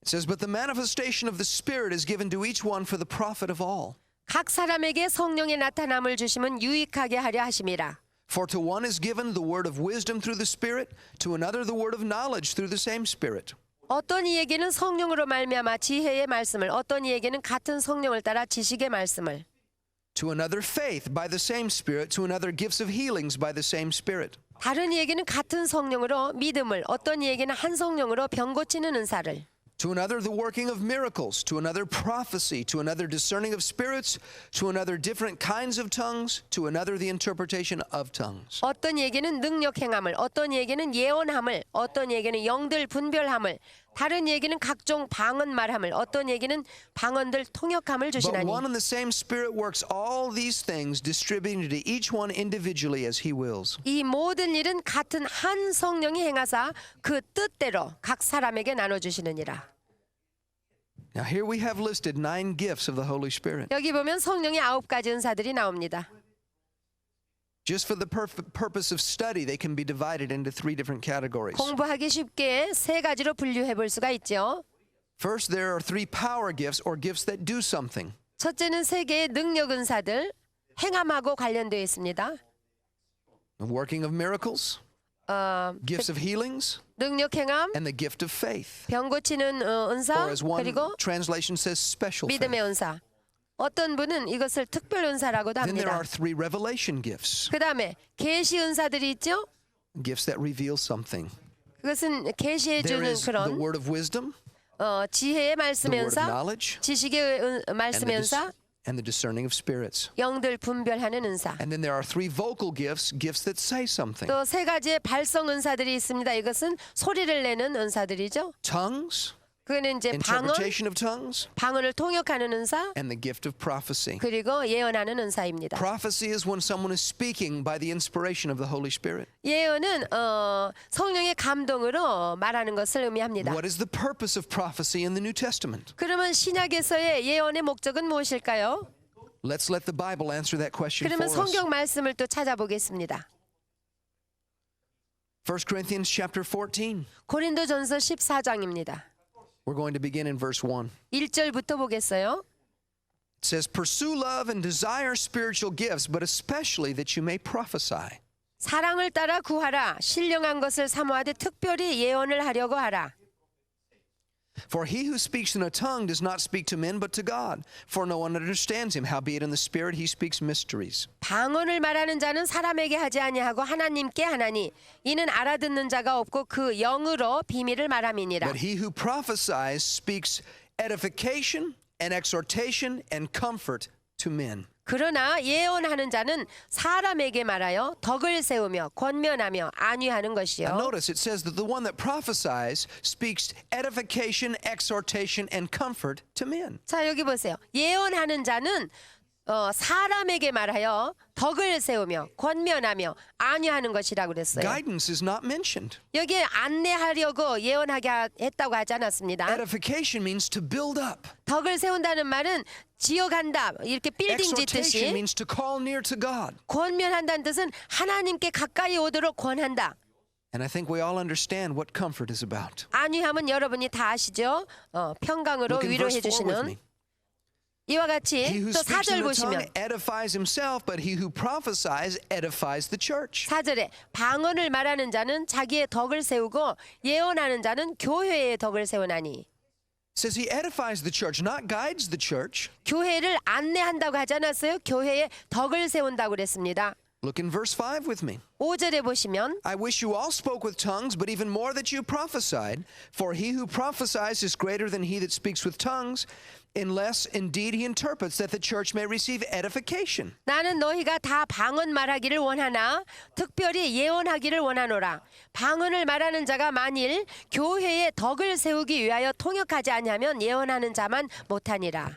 It says, But the manifestation of the Spirit is given to each one for the profit of all. 각 사람에게 성령의 나타남을 주심은 유익하게 하려 하심이라. For to one is given the word of wisdom through the Spirit, to another the word of knowledge through the same Spirit. 어떤 이에게는 성령으로 말미암아 지혜의 말씀을, 어떤 이에게는 같은 성령을 따라 지식의 말씀을, To another faith by the same Spirit, to another gifts of healings by the same Spirit. 다른 이에게는 같은 성령으로 믿음을, 어떤 이에게는 한 성령으로 병 고치는 은사를, To another the working of miracles, to another prophecy, to another discerning of spirits, to another different kinds of tongues, to another the interpretation of tongues. 어떤 이에게는 능력 행함을, 어떤 이에게는 예언함을, 어떤 이에게는 영들 분별함을, 다른 이에게는 각종 방언 말함을, 어떤 이에게는 방언들 통역함을 But 주시나니. one and the same Spirit works all these things, distributing to each one individually as He wills. 이 모든 일은 같은 한 성령이 행하사 그 뜻대로 각 사람에게 나눠주시느니라. Now here we have listed 9 gifts of the Holy Spirit. 여기 보면 성령의 9가지 은사들이 나옵니다. Just for the purpose of study, they can be divided into 3 different categories. 공부하기 쉽게 3가지로 분류해 볼 수가 있죠. First, there are 3 power gifts or gifts that do something. 첫째는 3개의 능력 은사들, 행함하고 관련되어 있습니다. The working of miracles, gifts of healings, 능력 행함, and the gift of faith. 병 고치는 은사, Or as one 그리고 translation says, special 믿음의 faith. 은사. 어떤 분은 이것을 특별 은사라고도 Then there 합니다. are 3 revelation gifts, 그 다음에 계시 은사들이 있죠. gifts that reveal something. 그것은 계시해 There 주는 is the 그런 word of wisdom, 지혜의 the 말씀의 word of 은사, knowledge, 지식의 말씀의 은사, and the discerning of spirits. 영들 분별하는 은사. And then there are 3 vocal gifts, gifts that say something. 또 3가지의 발성 은사들이 있습니다. 이것은 소리를 내는 은사들이죠. Tongues, 그거는 이제 interpretation of tongues, 방언을 통역하는 은사, and the gift of prophecy. 그리고 예언하는 은사입니다. Prophecy is when someone is speaking by the inspiration of the Holy Spirit. 예언은 성령의 감동으로 말하는 것을 의미합니다. What is the purpose of prophecy in the New Testament? 그러면 신약에서의 예언의 목적은 무엇일까요? Let's let the Bible answer that question for 그러면 us. 성경 말씀을 또 찾아보겠습니다. 1 Corinthians chapter 14. 고린도전서 14장입니다. We're going to begin in verse 1. 1절부터 보겠어요. It says, "Pursue love and desire spiritual gifts, but especially that you may prophesy." 사랑을 따라 구하라. 신령한 것을 사모하되 특별히 예언을 하려고 하라. For he who speaks in a tongue does not speak to men but to God, for no one understands him. Howbeit in the Spirit he speaks mysteries. 방언을 말하는 자는 사람에게 하지 아니하고 하나님께 하나니 이는 알아듣는 자가 없고 그 영으로 비밀을 말함이니라. But he who prophesies speaks edification and exhortation and comfort to men. 그러나 예언하는 자는 사람에게 말하여 덕을 세우며 권면하며 안위하는 And 것이요. notice it says that the one that prophesies speaks edification, exhortation, and comfort to men. 자 여기 보세요. 예언하는 자는 사람에게 말하여 덕을 세우며 권면하며 안위하는 것이라고 그랬어요. Guidance is not mentioned. 여기에 안내하려고 예언하게 했다고 하지 않았습니다. Edification means to build up. 덕을 세운다는 말은 지어간다 이렇게 빌딩 Exhortation 짓듯이 means to call near to God. 권면한다는 뜻은 하나님께 가까이 오도록 권한다. And I think we all understand what comfort is about. 안위함은 여러분이 다 아시죠? 평강으로 Look in verse 위로해 4 with 주시는 me. 이와 He 같이 who 또 speaks in 4절 a 보시면 tongue edifies himself, but he who prophesies edifies the church. 4절에 방언을 말하는 자는 자기의 덕을 세우고 예언하는 자는 교회의 덕을 세우나니 It says he edifies the church, not guides the church. 교회를 안내한다고 하지 않았어요? 교회의 덕을 세운다고 그랬습니다. Look in verse 5 with me. 5절에 보시면 I wish you all spoke with tongues, but even more that you prophesied. For he who prophesies is greater than he that speaks with tongues, unless indeed he interprets, that the church may receive edification. 나는 너희가 다 방언 말하기를 원하나 특별히 예언하기를 원하노라. 방언을 말하는 자가 만일 교회의 덕을 세우기 위하여 통역하지 아니하면 예언하는 자만 못하니라.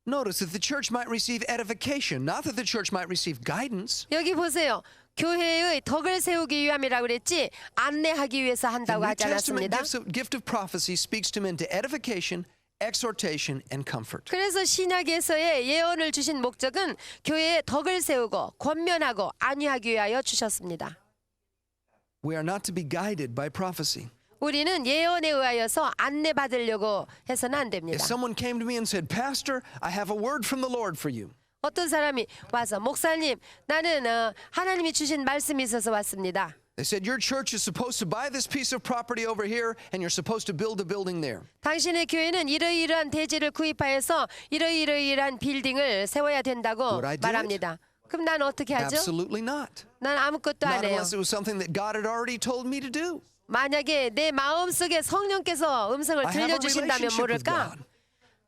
Notice that the church might receive edification, not that the church might receive guidance. 여기 보세요. 교회의 덕을 세우기 위함이라고 그랬지 안내하기 위해서 The 한다고 New 하지 Testament 않았습니다. gift of prophecy speaks to men to edification, exhortation, and comfort. 그래서 신약에서의 예언을 주신 목적은 교회의 덕을 세우고 권면하고 안위하기 위하여 주셨습니다. We are not to be guided by prophecy. 우리는 예언에 의하여서 안내받으려고 해서는 안 If 됩니다. someone came to me and said, Pastor, I have a word from the Lord for you. 어떤 사람이 와서 목사님 나는 하나님이 주신 말씀이 있어서 왔습니다. They said, your church is supposed to buy this piece of property over here and you're supposed to build a building there. 당신의 교회는 이러이러한 대지를 구입하여서 이러이러한 빌딩을 세워야 된다고 Would I do 말합니다. 그럼 난 어떻게 하죠? Absolutely not. 난 아무것도 안 Not 해요. unless it was something that God had already told me to do. 만약에 내 마음속에 성령께서 음성을 I have a 들려주신다면 relationship with 모를까? God.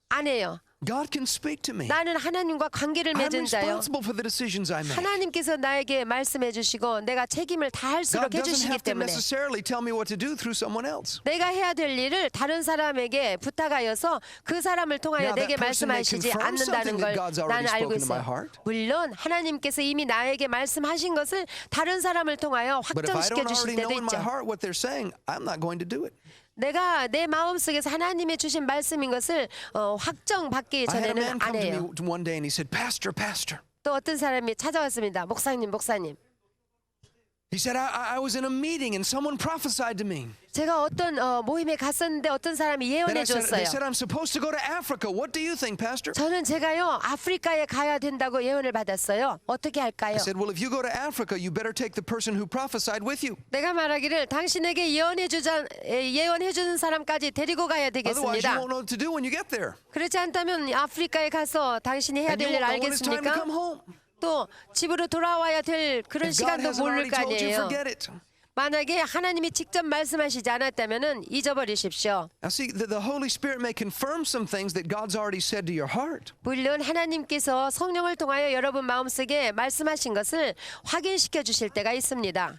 안 해요. God can speak to me. 나는 하나님과 관계를 I'm 맺은 자요. responsible for the decisions I make. 하나님께서 나에게 말씀해 주시고 내가 책임을 다할수록 God doesn't 해주시기 have to 때문에 necessarily tell me what to do through someone else. 내가 해야 될 일을 다른 사람에게 부탁하여서 그 사람을 통하여 Now, 내게 that person may 말씀하시지 confirm 않는다는 something 걸 that God's already 나는 알고 spoken to my 있어요. heart. 물론 하나님께서 이미 나에게 말씀하신 것을 다른 사람을 통하여 But if I 확정시켜 don't 주실 already know 때도 in my 있죠. heart what they're saying, I'm not going to do it. 내가 내 마음속에서 하나님의 주신 말씀인 것을 확정받기 I had a 전에는 man 안 come to 해요. me one day and he said, Pastor. 또 어떤 사람이 찾아왔습니다. 목사님. He said, I was in a meeting and someone prophesied to me. 제가 어떤 모임에 갔었는데 어떤 사람이 And 예언해 they 줬어요. said, I'm supposed to go to Africa. What do you think, Pastor? 저는 제가요 아프리카에 가야 된다고 예언을 받았어요. 어떻게 할까요? I said, well, if you go to Africa, you better take the person who prophesied with you. 내가 말하기를 당신에게 예언해 주는 사람까지 데리고 가야 Otherwise, you 되겠습니다. won't know what to do when you get there. 그렇지 않다면 아프리카에 가서 당신이 해야 And you 될 일 won't know when it's time to 알겠습니까? come home. 또 집으로 돌아와야 될 그런 If God 시간도 hasn't 모를 already 거 told you, 아니에요. forget it. 만약에 하나님이 직접 말씀하시지 않았다면은 잊어버리십시오. Now, see, the Holy Spirit may confirm some things that God's already said to your heart. 물론 하나님께서 성령을 통하여 여러분 마음속에 말씀하신 것을 확인시켜 주실 때가 있습니다.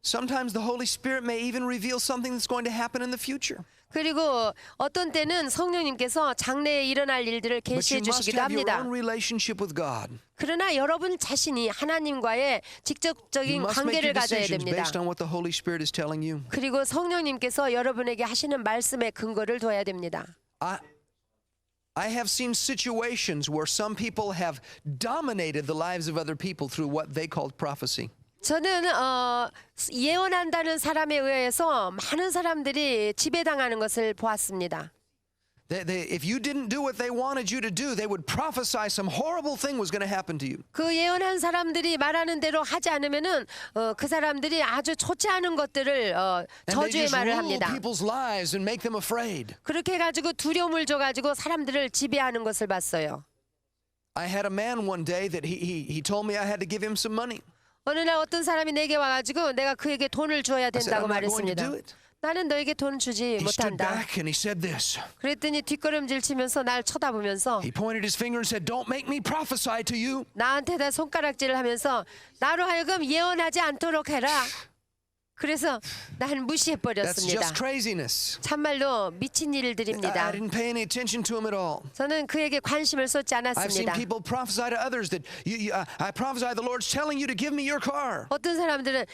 Sometimes the Holy Spirit may even reveal something that's going to happen in the future. 그리고 어떤 때는 성령님께서 장래에 일어날 일들을 But you 계시해 must 주시기도 have your 합니다. own relationship with God. 그러나 여러분 자신이 하나님과의 You 직접적인 must make 관계를 your 가져야 decisions 됩니다. based on what the Holy Spirit is telling you. 그리고 성령님께서 여러분에게 하시는 말씀의 근거를 둬야 됩니다. I have seen situations where some people have dominated the lives of other people through what they called prophecy. 저는 예언한다는 사람에 의해서 많은 사람들이 지배당하는 것을 보았습니다. If you didn't do what they wanted you to do, they would prophesy some horrible thing was going to happen to you. 그 예언한 사람들이 말하는 대로 하지 않으면은 그 사람들이 아주 좋지 않은 것들을 And they 저주의 just 말을 rule 합니다. people's lives and make them afraid. 그렇게 해가지고 두려움을 줘가지고 사람들을 지배하는 것을 봤어요. I had a man one day that he told me I had to give him some money. 어느 날 어떤 사람이 내게 와가지고 내가 그에게 돈을 줘야 I said, 된다고 I'm not going to 말했습니다. do it. 나는 너에게 돈 주지 He stood 못한다. back and he said this. 그랬더니 뒷걸음질 치면서 날 쳐다보면서 He pointed his finger and said, don't make me prophesy to you. 나한테다 손가락질을 하면서 나로 하여금 예언하지 않도록 해라. 그래서 난 무시해 That's 버렸습니다. just craziness. 참말로 미친 I 일들입니다. didn't pay any attention to him at all. 저는 그에게 관심을 쏟지 I've seen 않았습니다. people prophesy to others that I prophesy the Lord's telling you to give me your car. 어떤 사람들은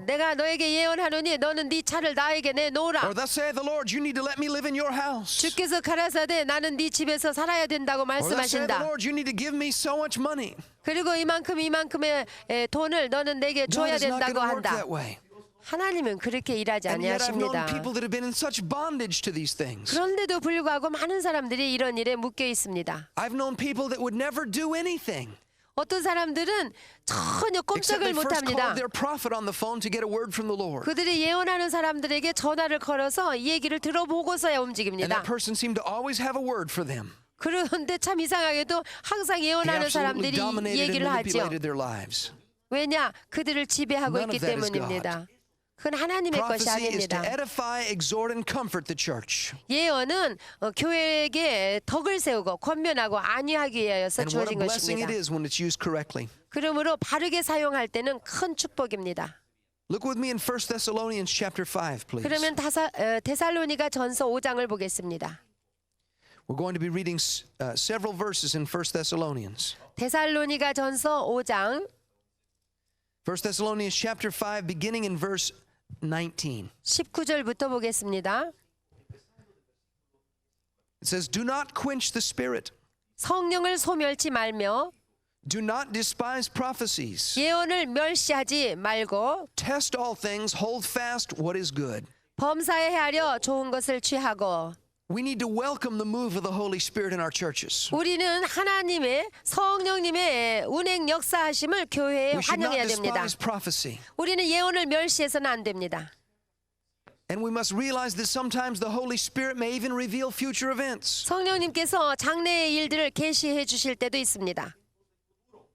내가 너에게 예언하노니 너는 네 차를 나에게 Or 내놓으라. thus saith the Lord, you need to let me live in your house. 주께서 가라사대 나는 네 집에서 살아야 된다고 Or thus saith the 말씀하신다. Lord, you need to give me so much money. 그리고 이만큼의 돈을 너는 내게 God 줘야 is not going 된다고 to work 한다. that way. 하나님은 그렇게 일하지 And yet I've known 아니하십니다. people that have been in such bondage to these things. 그런데도 불구하고 많은 사람들이 이런 일에 묶여 있습니다. I've known people that would never do anything. 어떤 사람들은 전혀 Except 꼼짝을 they first 못합니다. called their prophet on the phone to get a word from the Lord. 그들이 예언하는 사람들에게 전화를 걸어서 이 얘기를 들어보고서야 And 움직입니다. that person seemed to always have a word for them. 그런데 참 이상하게도 항상 He 예언하는 absolutely 사람들이 이 dominated and 얘기를 하죠. manipulated their lives. 왜냐? 그들을 지배하고 None 있기 of that is 때문입니다. 그건 하나님의 것이 Prophecy is to 아닙니다. edify, exhort, and comfort the church. 예언은 교회에게 덕을 세우고 권면하고 안위하기 위하여서 And what a 주어진 blessing 것입니다. it is when it's used correctly. 그러므로 바르게 사용할 때는 큰 축복입니다. Look with me in 1 Thessalonians chapter 5, please. 그러면 데살로니가 전서 5장을 보겠습니다. We're going to be reading several verses in 1 Thessalonians. 데살로니가 전서 5장 1 Thessalonians chapter 5, beginning in verse 19. 19절부터 보겠습니다. It says, do not quench the spirit. 성령을 소멸치 말며 Do not despise prophecies. 예언을 멸시하지 말고 Test all things, hold fast what is good. 범사에 헤아려 좋은 것을 취하고. We need to welcome the move of the Holy Spirit in our churches. 우리는 하나님의 성령님의 운행 역사하심을 교회에 We should not 환영해야 됩니다. despise prophecy. 우리는 예언을 멸시해서는 안 됩니다. And we must realize that sometimes the Holy Spirit may even reveal future events. 성령님께서 장래의 일들을 계시해 주실 때도 있습니다.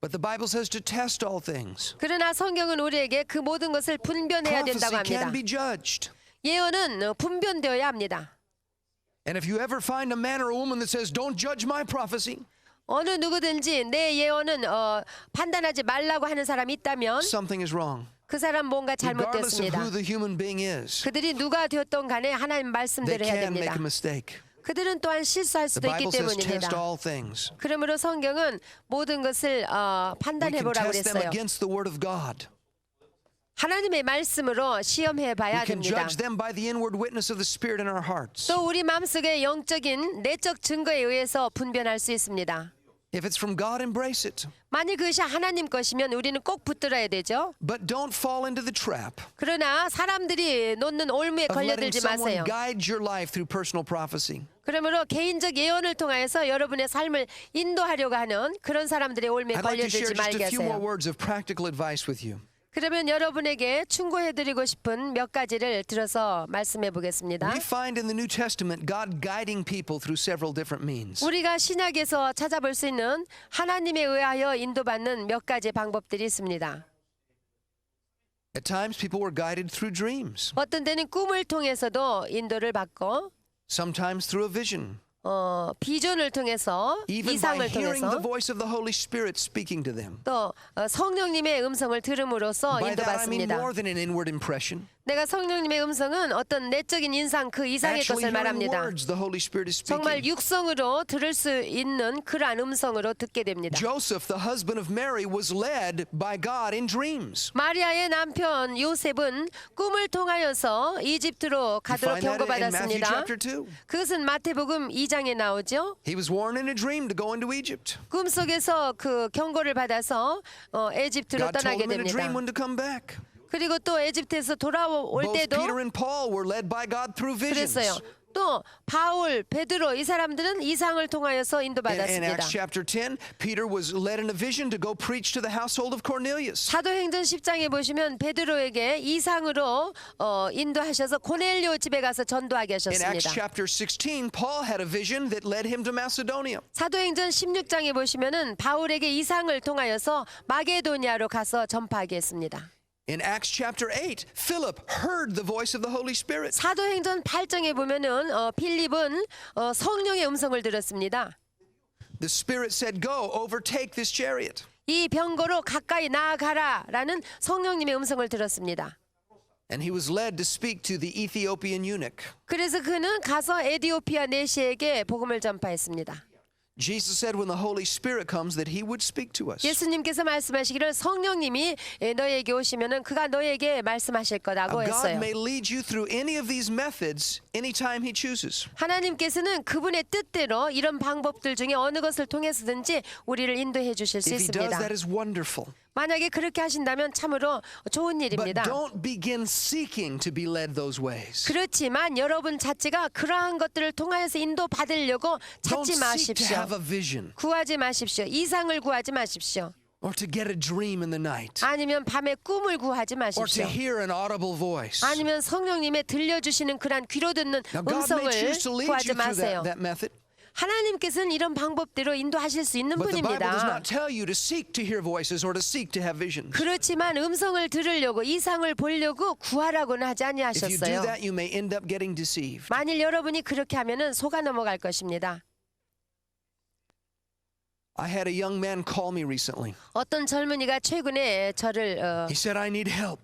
But the Bible says to test all things. 그러나 성경은 우리에게 그 모든 것을 분별해야 된다고 Prophecy 합니다. can be judged. 예언은 분별되어야 합니다. And if you ever find a man or a woman that says, don't judge my prophecy, 어느 누구든지 내 예언은 판단하지 말라고 하는 사람이 있다면 something is wrong. 그 사람 뭔가 Regardless of 잘못됐습니다. who the human being is, 그들이 누가 되었던 간에 하나님 they 말씀대로 해야 can make 됩니다. a mistake. 그들은 또한 실수할 The 수도 있기 Bible says test 때문입니다. all things. 그러므로 성경은 모든 것을 We 판단해 can 보라고 test them 그랬어요. against the Word of God. 하나님의 말씀으로 시험해 봐야 We can 됩니다. judge them by the inward witness of the Spirit in our hearts. 또 우리 마음속의 영적인 내적 증거에 의해서 분별할 수 있습니다. If it's from God, embrace it. 만일 그것이 하나님 것이면 우리는 꼭 붙들어야 되죠. But don't fall into the trap 그러나 사람들이 놓는 올무에 of letting 걸려들지 someone 마세요. guide your life through personal prophecy. 그러므로 개인적 예언을 통해서 여러분의 삶을 인도하려고 하는 그런 사람들의 올무에 I'd like to 걸려들지 share just 말게 a few more 하세요. words of practical advice with you. 그러면 여러분에게 충고해드리고 싶은 몇 가지를 들어서 말씀해 보겠습니다. We find in the New Testament God guiding people through several different means. 우리가 신약에서 찾아볼 수 있는 하나님에 의하여 인도받는 몇 가지 방법들이 있습니다. At times, people were guided through dreams, 어떤 때는 꿈을 통해서도 인도를 받고 sometimes through a vision, 비전을 통해서 even by 이상을 hearing the 통해서 voice of the Holy Spirit speaking to them. 또 성령님의 음성을 들음으로써 By that I mean 인도받습니다. more than an inward impression. 내가 성령님의 음성은 어떤 내적인 인상 그 이상의 Actually 것을 hearing 말합니다. words the Holy Spirit is 정말 speaking. 육성으로 들을 수 있는 그러한 음성으로 듣게 됩니다. Joseph, the husband of Mary, was led by God in dreams. 마리아의 남편 요셉은 꿈을 통하여서 이집트로 You 가도록 find that in Matthew 경고받았습니다. chapter 2. 그것은 마태복음 2장에 나오죠. He was warned in a dream to go into Egypt. 꿈속에서 그 경고를 받아서 에집트로 God told 떠나게 him in a dream 됩니다. when to come back. 그리고 또 에집트에서 돌아올 Both 때도 Peter and Paul were led by God through visions. 그랬어요. 또 바울, 베드로 이 사람들은 이상을 통하여서 In 인도받았습니다. Acts chapter 10, Peter was led in a vision to go preach to the household of Cornelius. 사도행전 10장에 보시면 베드로에게 이상으로 인도하셔서 고넬료 집에 가서 전도하게 In Acts 하셨습니다. chapter 16, Paul had a vision that led him to Macedonia. 사도행전 16장에 보시면은 바울에게 이상을 통하여서 마게도니아로 가서 전파하게 했습니다. In Acts chapter 8, Philip heard the voice of the Holy Spirit. 사도행전 8장에 보면은 필립은 성령의 음성을 들었습니다. The Spirit said, "Go, overtake this chariot." 이 병거로 가까이 나아가라라는 성령님의 음성을 들었습니다. And he was led to speak to the Ethiopian eunuch. 그래서 그는 가서 에디오피아 내시에게 복음을 전파했습니다. Jesus said when the Holy Spirit comes that he would speak to us. 예수님께서 말씀하시기를 성령님이 너에게 오시면은 그가 너에게 말씀하실 거라고 God 했어요. may lead you through any of these methods anytime he chooses. 하나님께서는 그분의 뜻대로 이런 방법들 중에 어느 것을 통해서든지 우리를 인도해 주실 수 If he does, 있습니다. that is wonderful. 만약에 그렇게 하신다면 참으로 좋은 But 일입니다. don't begin seeking to be led those ways. 그렇지만 여러분 자체가 그러한 것들을 통하여서 인도받으려고 Don't 찾지 seek to 마십시오. have a vision 구하지 마십시오. 이상을 구하지 마십시오. or to get a dream in the night 아니면 밤에 꿈을 구하지 or to 마십시오. hear an audible voice. 아니면 성령님의 들려주시는 그런 귀로 듣는 Now, God may 음성을 choose to lead 구하지 you through 마세요. that method, 하나님께서는 이런 방법대로 인도하실 수 있는 but the Bible does 분입니다. not tell you to seek to hear voices or to seek to have visions. 그렇지만 음성을 들으려고 이상을 보려고 구하라고는 하지 If you do 아니하셨어요. that, you may end up getting deceived. 만일 여러분이 그렇게 하면은 속아 넘어갈 것입니다. I had a young man call me recently. 어떤 젊은이가 최근에 저를 He said, "I need help."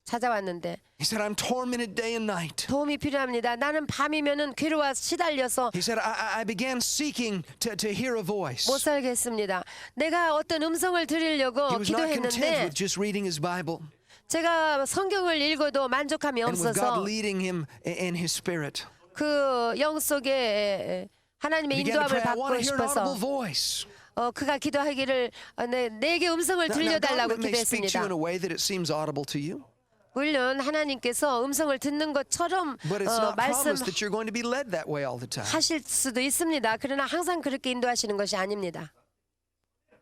찾아왔는데 He said, "I'm tormented day and night." 도움이 필요합니다. 나는 밤이면은 괴로워 시달려서 He said, I began seeking to hear a voice. 못 살겠습니다. 내가 어떤 음성을 He 들으려고 was not content 기도했는데 with just reading his Bible 제가 성경을 읽어도 만족함이 and with God 없어서 leading him in his spirit. 그 영 속에 하나님의 He began to 인도함을 pray, "I want 받고 to hear an audible 싶어서 voice." 그가 기도하기를 내게 음성을 Now, God 들려달라고 may speak to you 기도했습니다. in a way that it seems audible to you, 물론 하나님께서 음성을 듣는 것처럼 but it's not promised that you're going to be led that way all the time. 말씀하실 수도 있습니다. 그러나 항상 그렇게 인도하시는 것이 아닙니다.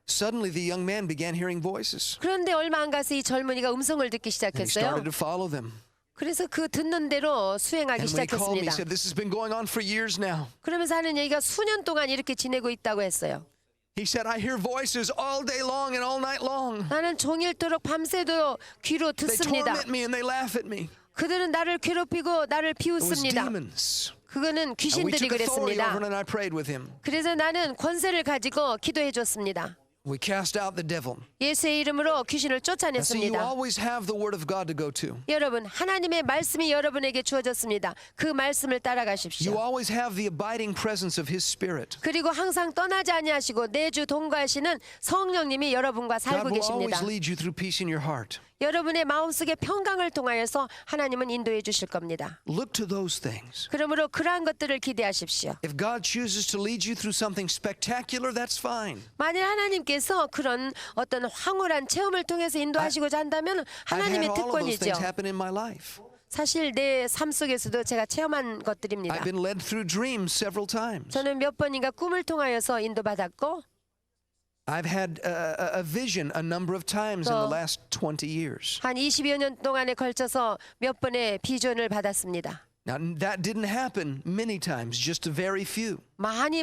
Suddenly, the young man began hearing voices, 그런데 얼마 안 가서 이 젊은이가 음성을 듣기 and he 시작했어요. started to follow them. 그래서 그 듣는 대로 수행하기 And when he called me, he 시작했습니다. said, "This has been going on for years now." 그러면서 하는 얘기가 수년 동안 이렇게 지내고 있다고 했어요. He said, "I hear voices all day long and all night long. 나는 종일토록 밤새도록 귀로 They 듣습니다. torment me and they laugh at me." 그들은 나를 괴롭히고 나를 It was 비웃습니다. demons. 그거는 And we 귀신들이 took authority over 그랬습니다. it and I prayed with him. 그래서 나는 권세를 가지고 기도해 줬습니다. We cast out the devil. 예수의 이름으로 귀신을 And so you 쫓아냈습니다. always have the word of God to go to. 여러분, 하나님의 말씀이 여러분에게 주어졌습니다. 그 말씀을 You 따라가십시오. always have the abiding presence of his spirit. 그리고 항상 떠나지 아니하시고 내주 동거하시는 성령님이 여러분과 God 살고 will 계십니다. always lead you through peace in your heart. 여러분의 마음속의 평강을 통하여서 하나님은 인도해 주실 겁니다. Look to those things. 그러므로 그러한 것들을 기대하십시오. If God chooses to lead you through something spectacular, that's fine. 만일 하나님께서 그런 어떤 황홀한 체험을 통해서 인도하시고자 한다면 I've had 하나님의 all of those 특권이죠. things happen in my life. 사실 내 삶 속에서도 제가 체험한 것들입니다. I've been led through dreams several times. 저는 몇 번인가 꿈을 통하여서 인도받았고 I've had a vision a number of times in the last 20 years. 한 20여 년 동안에 걸쳐서 몇 번의 비전을 받았습니다. Now, that didn't happen many times, just a very few. 많이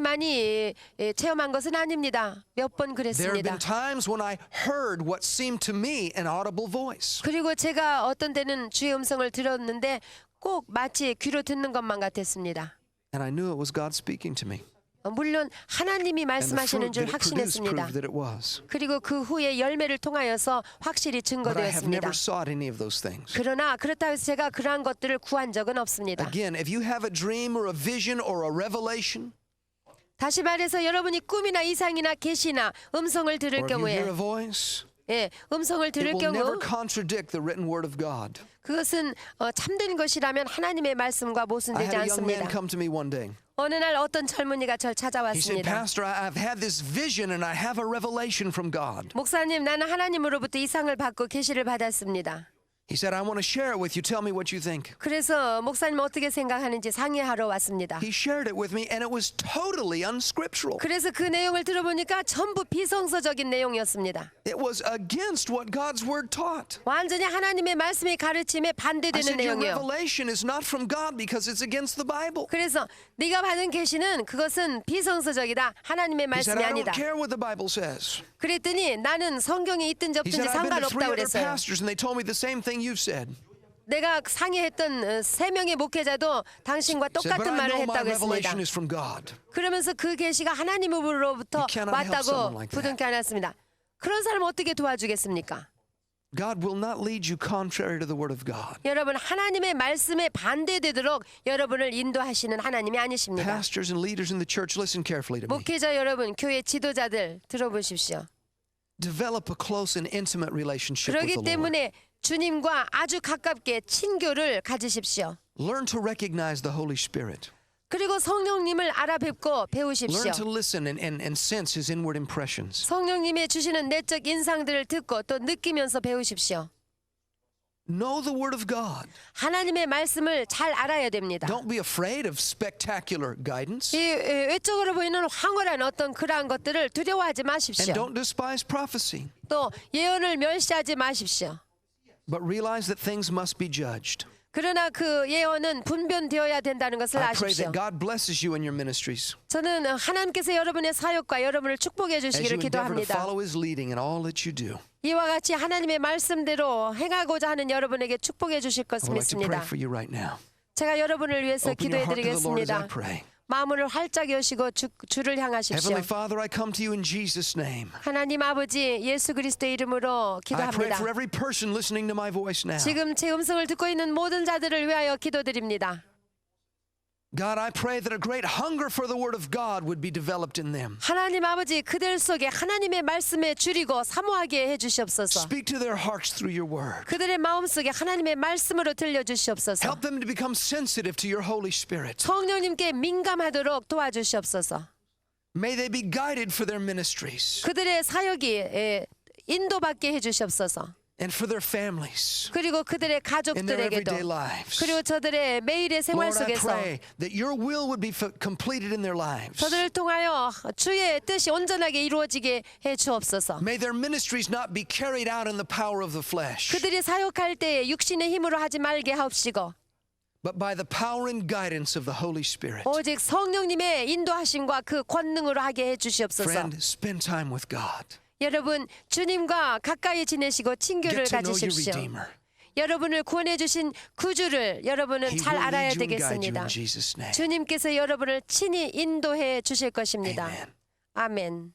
체험한 것은 아닙니다. 몇 번 There have 그랬습니다. been times when I heard what seemed to me an audible voice. 그리고 제가 어떤 때는 주의 음성을 들었는데 꼭 마치 귀로 듣는 것만 같았습니다. And I knew it was God speaking to me. 물론 하나님이 And the 말씀하시는 fruit 줄 that it produced 확신했습니다. proved that it was. 그리고 그 후에 열매를 통하여서 확실히 But I have 증거되었습니다. never sought any of those things. 그러나 그렇다고 해서 제가 그러한 것들을 구한 적은 없습니다. Again, if you have a dream or a vision or a revelation, 다시 말해서 여러분이 꿈이나 이상이나 계시나 음성을 or 들을 if you hear 경우에 a voice, 음성을 it 들을 will never 경우 contradict the written word of God. 그것은 참된 것이라면 하나님의 말씀과 I 모순되지 had a young man 않습니다. come to me one day. 어느 날 어떤 젊은이가 절 He said, 찾아왔습니다. Pastor, I've had this vision and I have a revelation from God. 목사님, 나는 하나님으로부터 이상을 받고 계시를 받았습니다. He said, I want to share it with you. Tell me what you think. 그래서 목사님 어떻게 생각하는지 상의하러 왔습니다. He shared it with me and it was totally unscriptural. 그래서 그 내용을 들어보니까 전부 비성서적인 내용이었습니다. It was against what God's word taught. 완전히 하나님의 말씀의 가르침에 I 반대되는 said, your 내용이에요. revelation is not from God because it's against the Bible. 그래서 네가 받은 계시는 그것은 비성서적이다. 하나님의 He said, 말씀이 I 아니다. don't care what the Bible says. 그랬더니 나는 성경에 있든지 He said, 없든지 I've been to 상관없다 3 other 그랬어요. pastors and they told me the same thing you've said. 내가 상의했던 3명의 목회자도 당신과 He said, but 똑같은 I 말을 know my 했다고 했습니다. revelation is from God. 그러면서 그 계시가 하나님으로부터 You cannot help someone 왔다고 like that. 부둥켜 안았습니다. 그런 사람 어떻게 도와주겠습니까? God will not lead you contrary to the word of God. 여러분, 하나님의 말씀에 반대되도록 여러분을 인도하시는 하나님이 아니십니다. Pastors and leaders in the church, listen carefully to me. 목회자 여러분, 교회 지도자들 들어보십시오. Develop a close and intimate relationship with 그렇기 the Lord. 때문에 주님과 아주 가깝게 친교를 가지십시오. Learn to recognize the Holy Spirit. 그리고 성령님을 알아뵙고 배우십시오. Learn to listen and sense His inward impressions. 성령님의 주시는 내적 인상들을 듣고 또 느끼면서 배우십시오. Know the Word of God. 하나님의 말씀을 잘 알아야 됩니다. Don't be afraid of spectacular guidance. 이 외적으로 보이는 황홀한 어떤 그러한 것들을 두려워하지 And 마십시오. don't despise prophecy. 또 예언을 멸시하지 마십시오. But realize that things must be judged. 그러나 그 예언은 분별되어야 된다는 것을 I pray 아십시오. that God blesses you in your ministries 저는 하나님께서 여러분의 사역과 여러분을 축복해 as you 주시기를 endeavor to 기도합니다. follow His leading in all that you do. 이와 같이 하나님의 말씀대로 행하고자 하는 여러분에게 축복해 주실 I 것을 would like to pray 믿습니다. for you right now. 제가 여러분을 위해서 Open your 기도해 heart to the Lord as I 드리겠습니다. pray. 마음을 활짝 여시고 주를 향하십시오. Heavenly Father, I come to you in Jesus' name. 하나님 아버지 예수 그리스도의 이름으로 I pray 기도합니다. for every person listening to my voice now. 지금 제 음성을 듣고 있는 모든 자들을 위하여 기도드립니다. God, I pray that a great hunger for the Word of God would be developed in them. 하나님 아버지 그들 속에 하나님의 말씀에 줄이고 사모하게 해주시옵소서. Speak to their hearts through your Word. 그들의 마음속에 하나님의 말씀으로 들려주시옵소서. Help them to become sensitive to your Holy Spirit. 성령님께 민감하도록 도와주시옵소서. May they be guided for their ministries 그들의 사역이 인도받게 해주시옵소서. and for their families 그리고 그들의 in their everyday 가족들에게도 lives. 그리고 저들의 매일의 생활 Lord, I 속에서 pray that your will would be completed in their lives. 저들을 통하여 주의 뜻이 온전하게 이루어지게 해 주옵소서. May their ministries not be carried out in the power of the flesh, 그들이 사역할 때 육신의 힘으로 하지 말게 하옵시고 but by the power and guidance of the Holy Spirit. 오직 성령님의 인도하심과 그 권능으로 하게 해 주시옵소서. Friend, spend time with God. 여러분 주님과 가까이 지내시고 친교를 Get to know your 가지십시오. Redeemer. 여러분을 구원해 주신 구주를 여러분은 He 잘 will 알아야 lead you and guide you 되겠습니다. in Jesus' name. 주님께서 여러분을 친히 인도해 주실 것입니다. Amen. 아멘.